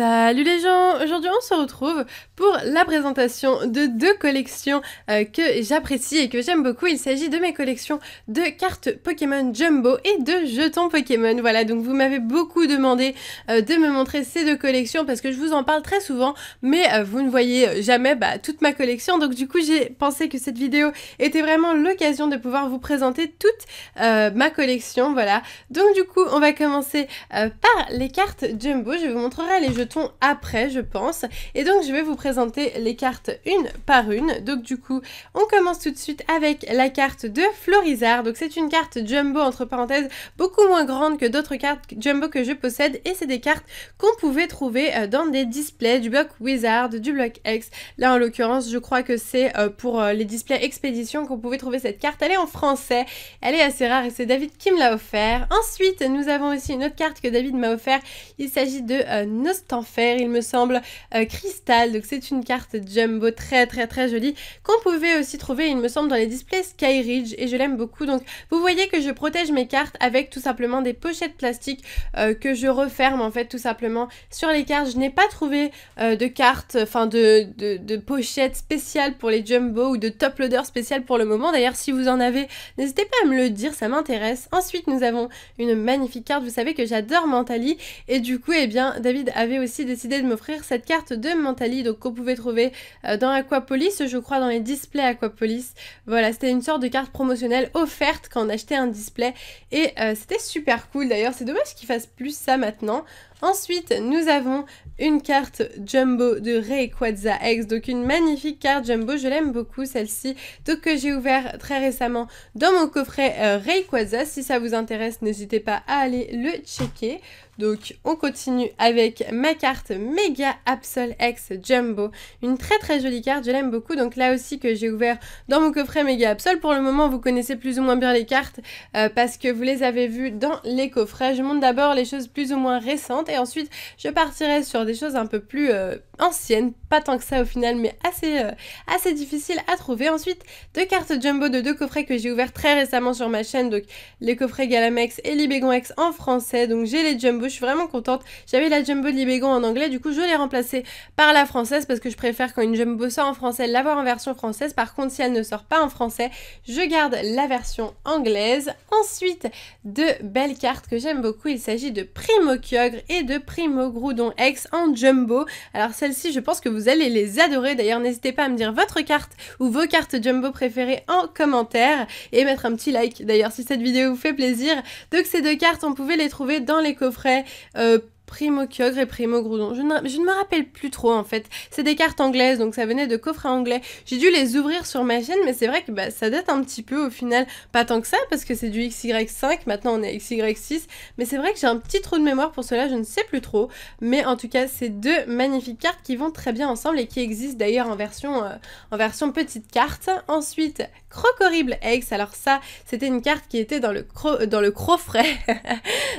Salut les gens, aujourd'hui on se retrouve pour la présentation de deux collections que j'apprécie et que j'aime beaucoup. Il s'agit de mes collections de cartes Pokémon Jumbo et de jetons Pokémon. Voilà, donc vous m'avez beaucoup demandé de me montrer ces deux collections parce que je vous en parle très souvent, mais vous ne voyez jamais toute ma collection. Donc du coup j'ai pensé que cette vidéo était vraiment l'occasion de pouvoir vous présenter toute ma collection. Voilà, donc du coup on va commencer par les cartes Jumbo. Je vous montrerai les jetons après, je pense. Et donc, je vais vous présenter les cartes une par une. Donc, du coup, on commence tout de suite avec la carte de Florizard. Donc, c'est une carte Jumbo, entre parenthèses, beaucoup moins grande que d'autres cartes Jumbo que je possède. Et c'est des cartes qu'on pouvait trouver dans des displays du bloc Wizard, du bloc X. Là, en l'occurrence, je crois que c'est pour les displays Expédition qu'on pouvait trouver cette carte. Elle est en français. Elle est assez rare et c'est David qui me l'a offert. Ensuite, nous avons aussi une autre carte que David m'a offert. Il s'agit de Nostanfer, il me semble, Cristal. Donc c'est une carte Jumbo très jolie qu'on pouvait aussi trouver, il me semble, dans les displays Skyridge et je l'aime beaucoup. Donc vous voyez que je protège mes cartes avec tout simplement des pochettes plastiques que je referme en fait tout simplement sur les cartes. Je n'ai pas trouvé de cartes, enfin de pochettes spéciales pour les Jumbo ou de top loader spéciales pour le moment. D'ailleurs si vous en avez, n'hésitez pas à me le dire, ça m'intéresse. Ensuite nous avons une magnifique carte, vous savez que j'adore Mentali et du coup, eh bien, David avait aussi décidé de m'offrir cette carte de Mentali, donc qu'on pouvait trouver dans Aquapolis, je crois dans les displays Aquapolis. Voilà, c'était une sorte de carte promotionnelle offerte quand on achetait un display et c'était super cool d'ailleurs. C'est dommage qu'ils fassent plus ça maintenant. Ensuite, nous avons une carte Jumbo de Rayquaza X, donc une magnifique carte Jumbo, je l'aime beaucoup celle-ci, donc que j'ai ouvert très récemment dans mon coffret Rayquaza. Si ça vous intéresse, n'hésitez pas à aller le checker. Donc on continue avec ma carte Mega Absol X Jumbo, une très jolie carte, je l'aime beaucoup. Donc là aussi que j'ai ouvert dans mon coffret Mega Absol. Pour le moment vous connaissez plus ou moins bien les cartes parce que vous les avez vues dans les coffrets. Je montre d'abord les choses plus ou moins récentes et ensuite je partirai sur des choses un peu plus anciennes, pas tant que ça au final, mais assez difficiles à trouver. Ensuite deux cartes Jumbo de deux coffrets que j'ai ouverts très récemment sur ma chaîne, donc les coffrets Galamex et Libégon X en français. Donc j'ai les Jumbo, je suis vraiment contente. J'avais la Jumbo de Libégon en anglais, du coup je l'ai remplacée par la française parce que je préfère quand une Jumbo sort en français l'avoir en version française. Par contre si elle ne sort pas en français, je garde la version anglaise. Ensuite deux belles cartes que j'aime beaucoup, il s'agit de Primo Kyogre et de Primo Groudon X en Jumbo. Alors celles-ci je pense que vous allez les adorer, d'ailleurs n'hésitez pas à me dire votre carte ou vos cartes Jumbo préférées en commentaire et mettre un petit like d'ailleurs si cette vidéo vous fait plaisir. Donc ces deux cartes on pouvait les trouver dans les coffrets Primo Kyogre et Primo Groudon. Je ne me rappelle plus trop en fait. C'est des cartes anglaises, donc ça venait de coffrets anglais. J'ai dû les ouvrir sur ma chaîne, mais c'est vrai que ça date un petit peu au final. Pas tant que ça, parce que c'est du XY5, maintenant on est XY6. Mais c'est vrai que j'ai un petit trou de mémoire pour cela, je ne sais plus trop. Mais en tout cas, c'est deux magnifiques cartes qui vont très bien ensemble et qui existent d'ailleurs en version petite carte. Ensuite, Crocorible X. Alors ça, c'était une carte qui était dans le coffret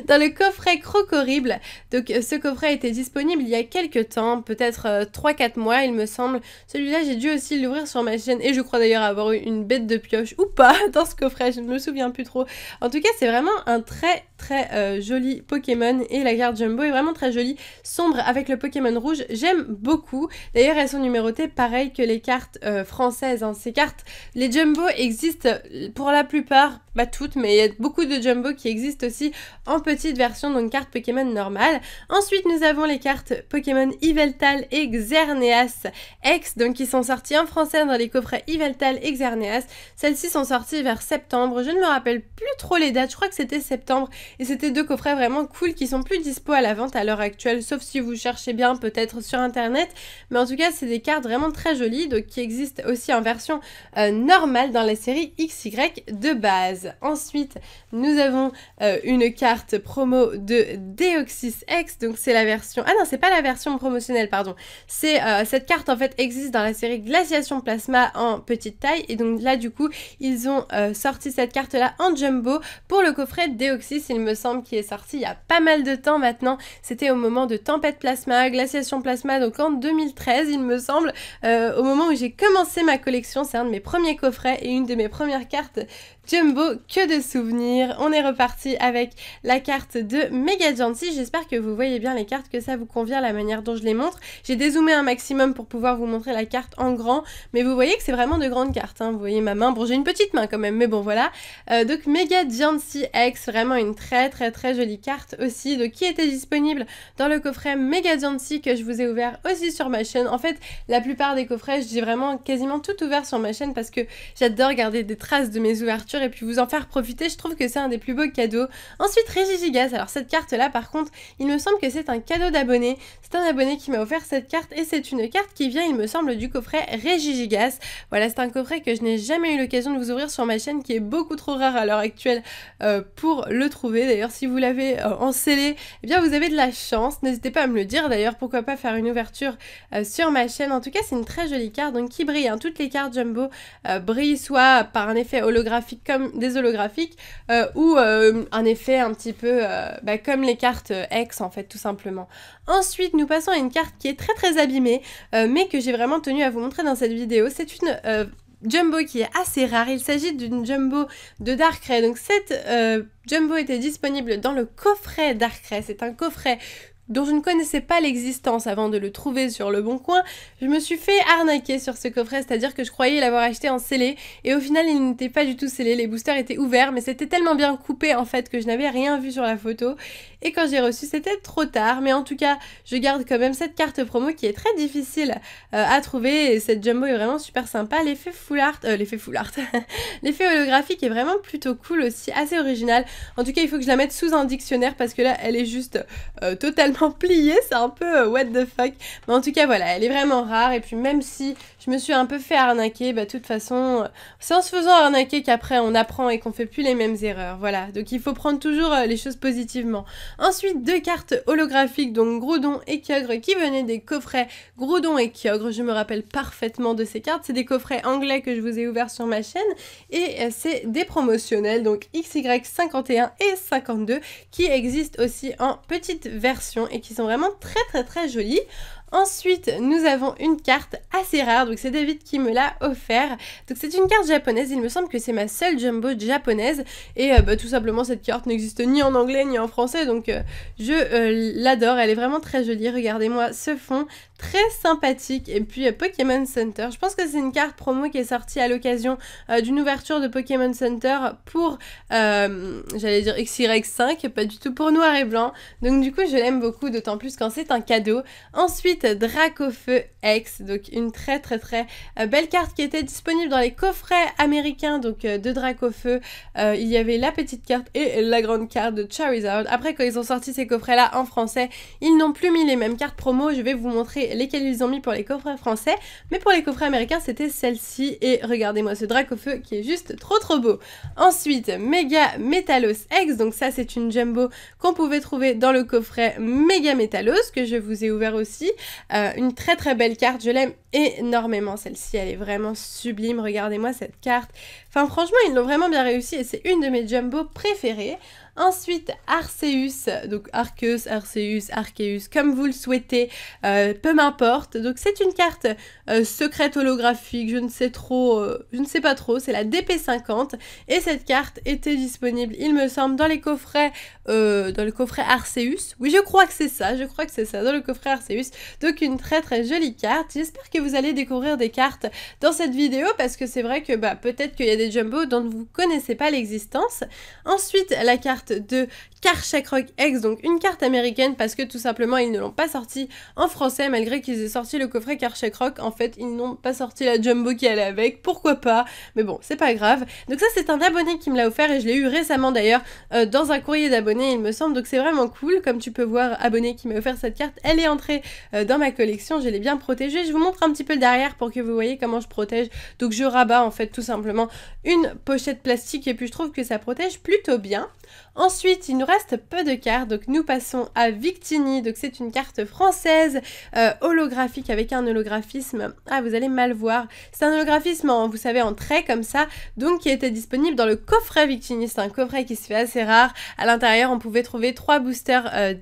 dans le coffret Crocorible. Donc ce coffret était disponible il y a quelques temps, peut-être 3-4 mois il me semble. Celui-là j'ai dû aussi l'ouvrir sur ma chaîne et je crois d'ailleurs avoir eu une bête de pioche ou pas dans ce coffret, je ne me souviens plus trop. En tout cas c'est vraiment un très joli Pokémon et la carte Jumbo est vraiment très jolie, sombre avec le Pokémon rouge, j'aime beaucoup. D'ailleurs elles sont numérotées pareil que les cartes françaises, hein. Ces cartes, les Jumbo existent pour la plupart, pas toutes, mais il y a beaucoup de Jumbo qui existent aussi en petite version, donc carte Pokémon normale. Ensuite nous avons les cartes Pokémon Yveltal et Xerneas X, donc qui sont sorties en français dans les coffrets Yveltal et Xerneas. Celles-ci sont sorties vers septembre, je ne me rappelle plus trop les dates, je crois que c'était septembre. Et c'était deux coffrets vraiment cool qui sont plus dispo à la vente à l'heure actuelle, sauf si vous cherchez bien peut-être sur internet. Mais en tout cas, c'est des cartes vraiment très jolies, donc qui existent aussi en version normale dans la série XY de base. Ensuite, nous avons une carte promo de Deoxys X, donc c'est la version... Ah non, c'est pas la version promotionnelle, pardon. C'est cette carte en fait existe dans la série Glaciation Plasma en petite taille. Et donc là, du coup, ils ont sorti cette carte-là en Jumbo pour le coffret Deoxys. Il me semble qu'il est sorti il y a pas mal de temps maintenant. C'était au moment de Tempête Plasma, Glaciation Plasma, donc en 2013 il me semble, au moment où j'ai commencé ma collection. C'est un de mes premiers coffrets et une de mes premières cartes Jumbo, que de souvenirs. On est reparti avec la carte de Mega Gentil. J'espère que vous vous voyez bien les cartes, que ça vous convient la manière dont je les montre. J'ai dézoomé un maximum pour pouvoir vous montrer la carte en grand, mais vous voyez que c'est vraiment de grandes cartes, hein. Vous voyez ma main, bon j'ai une petite main quand même, mais bon voilà. Donc Mega Giantsy X, vraiment une très jolie carte aussi, donc qui était disponible dans le coffret Mega Giantsy que je vous ai ouvert aussi sur ma chaîne. En fait, la plupart des coffrets, j'ai vraiment quasiment tout ouvert sur ma chaîne parce que j'adore garder des traces de mes ouvertures et puis vous en faire profiter. Je trouve que c'est un des plus beaux cadeaux. Ensuite, Regigigas. Alors cette carte là, par contre, il me semble que c'est un cadeau d'abonné. C'est un abonné qui m'a offert cette carte et c'est une carte qui vient, il me semble, du coffret Regigigas. Voilà, c'est un coffret que je n'ai jamais eu l'occasion de vous ouvrir sur ma chaîne, qui est beaucoup trop rare à l'heure actuelle pour le trouver. D'ailleurs, si vous l'avez en scellé, eh bien vous avez de la chance. N'hésitez pas à me le dire. D'ailleurs, pourquoi pas faire une ouverture sur ma chaîne. En tout cas, c'est une très jolie carte, donc qui brille, hein. Toutes les cartes Jumbo brillent soit par un effet holographique comme des holographiques ou un effet un petit peu comme les cartes X en fait, tout simplement. Ensuite, nous passons à une carte qui est très abîmée, mais que j'ai vraiment tenu à vous montrer dans cette vidéo. C'est une Jumbo qui est assez rare. Il s'agit d'une Jumbo de Darkrai. Donc cette Jumbo était disponible dans le coffret Darkrai. C'est un coffret dont je ne connaissais pas l'existence avant de le trouver sur le bon coin. Je me suis fait arnaquer sur ce coffret, c'est-à-dire que je croyais l'avoir acheté en scellé et au final il n'était pas du tout scellé, les boosters étaient ouverts mais c'était tellement bien coupé en fait que je n'avais rien vu sur la photo et quand j'ai reçu c'était trop tard. Mais en tout cas je garde quand même cette carte promo qui est très difficile à trouver et cette Jumbo est vraiment super sympa. L'effet full art, l'effet holographique est vraiment plutôt cool aussi, assez original. En tout cas il faut que je la mette sous un dictionnaire parce que là elle est juste totalement pliée, c'est un peu what the fuck, mais en tout cas voilà, elle est vraiment rare. Et puis même si je me suis un peu fait arnaquer, de toute façon c'est en se faisant arnaquer qu'après on apprend et qu'on fait plus les mêmes erreurs, voilà, donc il faut prendre toujours les choses positivement. Ensuite, deux cartes holographiques, donc Groudon et Kyogre, qui venaient des coffrets Groudon et Kyogre. Je me rappelle parfaitement de ces cartes, c'est des coffrets anglais que je vous ai ouverts sur ma chaîne et c'est des promotionnels, donc XY51 et 52 qui existent aussi en petite version et qui sont vraiment très jolies. Ensuite, nous avons une carte assez rare, donc c'est David qui me l'a offert. Donc c'est une carte japonaise, il me semble que c'est ma seule Jumbo japonaise. Et tout simplement, cette carte n'existe ni en anglais ni en français, donc je l'adore, elle est vraiment très jolie. Regardez-moi ce fond, très sympathique. Et puis Pokémon Center, je pense que c'est une carte promo qui est sortie à l'occasion d'une ouverture de Pokémon Center pour, j'allais dire XY5, pas du tout pour noir et blanc. Donc du coup, je l'aime beaucoup, d'autant plus quand c'est un cadeau. Ensuite, Dracofeu X, donc une très belle carte qui était disponible dans les coffrets américains donc de Dracofeu. Il y avait la petite carte et la grande carte de Charizard. Après, quand ils ont sorti ces coffrets là en français, ils n'ont plus mis les mêmes cartes promo. Je vais vous montrer lesquelles ils ont mis pour les coffrets français, mais pour les coffrets américains c'était celle-ci. Et regardez-moi ce Dracofeu qui est juste trop beau. Ensuite, Mega Metalos X, donc ça c'est une Jumbo qu'on pouvait trouver dans le coffret Mega Metalos que je vous ai ouvert aussi. Une très belle carte, je l'aime énormément celle-ci, elle est vraiment sublime. Regardez-moi cette carte, enfin franchement ils l'ont vraiment bien réussi et c'est une de mes Jumbo préférées. Ensuite, Arceus, donc Arceus, Arceus, comme vous le souhaitez, peu m'importe. Donc c'est une carte secrète holographique, je ne sais pas trop, c'est la DP50 et cette carte était disponible, il me semble, dans les coffrets, dans le coffret Arceus. Oui, je crois que c'est ça, dans le coffret Arceus. Donc une très jolie carte. J'espère que vous allez découvrir des cartes dans cette vidéo parce que c'est vrai que peut-être qu'il y a des Jumbo dont vous ne connaissez pas l'existence. Ensuite, la carte de Karchakroc X, donc une carte américaine parce que tout simplement ils ne l'ont pas sorti en français malgré qu'ils aient sorti le coffret Karchakroc. En fait ils n'ont pas sorti la Jumbo qui allait avec, pourquoi pas, mais bon c'est pas grave. Donc ça c'est un abonné qui me l'a offert et je l'ai eu récemment d'ailleurs dans un courrier d'abonné il me semble, donc c'est vraiment cool. Comme tu peux voir, abonné qui m'a offert cette carte, elle est entrée dans ma collection, je l'ai bien protégée. Je vous montre un petit peu le derrière pour que vous voyez comment je protège. Donc je rabats en fait tout simplement une pochette plastique et puis je trouve que ça protège plutôt bien. Ensuite, il nous reste peu de cartes, donc nous passons à Victini. Donc c'est une carte française holographique avec un holographisme. Ah, vous allez mal voir. C'est un holographisme, vous savez, en trait comme ça, donc qui était disponible dans le coffret Victini. C'est un coffret qui se fait assez rare. À l'intérieur, on pouvait trouver 3 boosters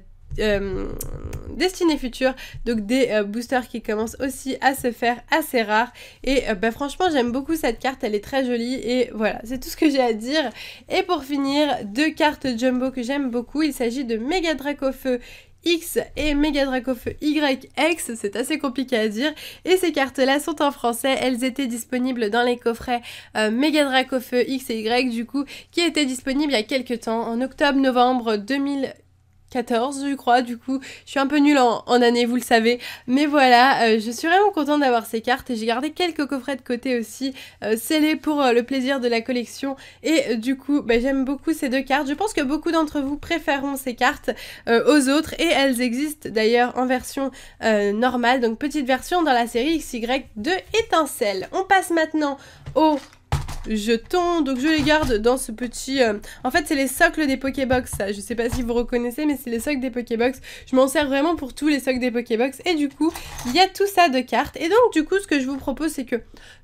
Destinée Future, donc des boosters qui commencent aussi à se faire assez rares et franchement j'aime beaucoup cette carte, elle est très jolie et voilà, c'est tout ce que j'ai à dire. Et pour finir, deux cartes Jumbo que j'aime beaucoup, il s'agit de Mega Dracofeu X et Mega Dracofeu YX, c'est assez compliqué à dire, et ces cartes-là sont en français. Elles étaient disponibles dans les coffrets Mega Dracofeu X et Y, du coup, qui étaient disponibles il y a quelques temps, en octobre-novembre 2014 je crois. Du coup je suis un peu nulle en année, vous le savez, mais voilà, je suis vraiment contente d'avoir ces cartes et j'ai gardé quelques coffrets de côté aussi, scellés pour le plaisir de la collection, et du coup j'aime beaucoup ces deux cartes. Je pense que beaucoup d'entre vous préféreront ces cartes aux autres, et elles existent d'ailleurs en version normale, donc petite version dans la série XY de Étincelle. On passe maintenant au jetons, donc je les garde dans ce petit... En fait c'est les socles des Pokébox, ça, je sais pas si vous reconnaissez, mais c'est les socles des Pokébox. Je m'en sers vraiment pour tous les socles des Pokébox, et du coup il y a tout ça de cartes. Et donc du coup ce que je vous propose, c'est que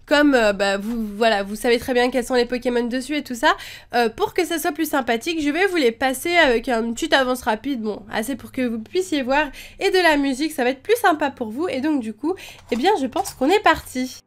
comme vous savez très bien quels sont les Pokémon dessus et tout ça, pour que ça soit plus sympathique, je vais vous les passer avec une petite avance rapide, bon, assez pour que vous puissiez voir, et de la musique, ça va être plus sympa pour vous. Et donc du coup, eh bien je pense qu'on est parti.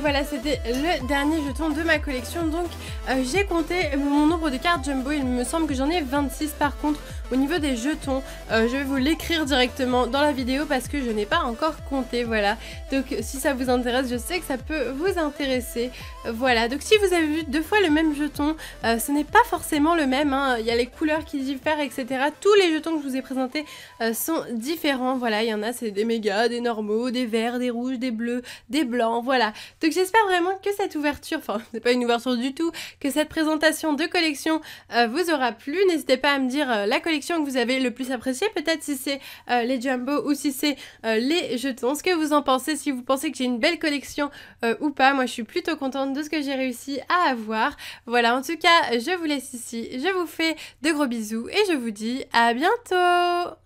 Voilà, c'était le dernier jeton de ma collection. Donc j'ai compté mon nombre de cartes Jumbo. Il me semble que j'en ai 26 par contre. Au niveau des jetons, je vais vous l'écrire directement dans la vidéo parce que je n'ai pas encore compté, voilà. Donc si ça vous intéresse, je sais que ça peut vous intéresser. Voilà, donc si vous avez vu deux fois le même jeton, ce n'est pas forcément le même, hein. Il y a les couleurs qui diffèrent, etc. Tous les jetons que je vous ai présentés sont différents, voilà. Il y en a, c'est des mégas, des normaux, des verts, des rouges, des bleus, des blancs, voilà. Donc j'espère vraiment que cette ouverture, enfin c'est pas une ouverture du tout, que cette présentation de collection vous aura plu. N'hésitez pas à me dire la collection que vous avez le plus appréciée, peut-être si c'est les Jumbo ou si c'est les jetons, ce que vous en pensez, si vous pensez que j'ai une belle collection ou pas. Moi je suis plutôt contente de ce que j'ai réussi à avoir. Voilà, en tout cas je vous laisse ici, je vous fais de gros bisous et je vous dis à bientôt.